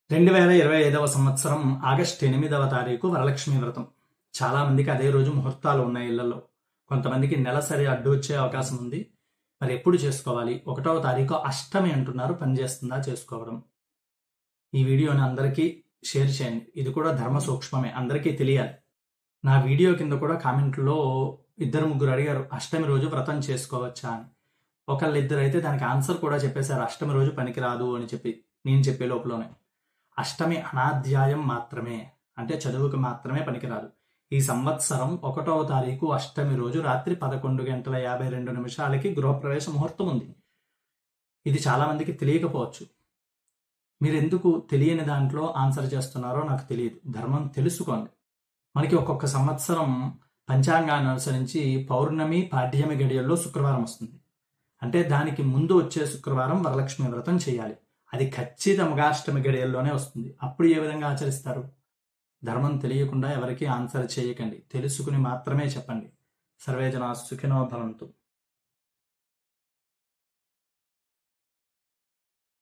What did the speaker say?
2025వ సంవత్సరం ఆగస్టు 8వ తారీఖు వరలక్ష్మి వ్రతం. చాలా మందికి అదే రోజు ముహూర్తాలు ఉన్నాయి ఇళ్లలో. కొంతమందికి నెలసరి అడ్డు వచ్చే అవకాశం ఉంది. మరి ఎప్పుడు చేసుకోవాలి? 1వ తారీఖు అష్టమి అంటున్నారు. పనిచేస్తుందా చేసుకోవడం? ఈ వీడియోని అందరికీ షేర్ చేయండి. ఇది కూడా ధర్మ సూక్ష్మమే, అందరికీ తెలియాలి. నా వీడియో కింద కూడా కామెంట్లో 2-3 అడిగారు అష్టమి రోజు వ్రతం చేసుకోవచ్చా అని. ఒకళ్ళిద్దరు అయితే దానికి ఆన్సర్ కూడా చెప్పేశారు, అష్టమి రోజు పనికిరాదు అని చెప్పి. నేను చెప్పే లోపలనే అష్టమి అనాధ్యాయం మాత్రమే, అంటే చదువుకు మాత్రమే పనికిరాదు. ఈ సంవత్సరం 1వ తారీఖు అష్టమి రోజు రాత్రి 11:52 గృహప్రవేశ ముహూర్తం ఉంది. ఇది చాలా మందికి తెలియకపోవచ్చు. మీరెందుకు తెలియని దాంట్లో ఆన్సర్ చేస్తున్నారో నాకు తెలియదు. ధర్మం తెలుసుకోండి. మనకి ఒక్కొక్క సంవత్సరం పంచాంగాన్ని అనుసరించి పౌర్ణమి పాడ్యమి గడియల్లో శుక్రవారం వస్తుంది. అంటే దానికి ముందు వచ్చే శుక్రవారం వరలక్ష్మి వ్రతం చేయాలి. అది ఖచ్చితంగా అష్టమి గడియల్లోనే వస్తుంది. అప్పుడు ఏ విధంగా ఆచరిస్తారు? ధర్మం తెలియకుండా ఎవరికి ఆన్సర్ చేయకండి, తెలుసుకుని మాత్రమే చెప్పండి. సర్వే జనా సుఖినో భవంతు.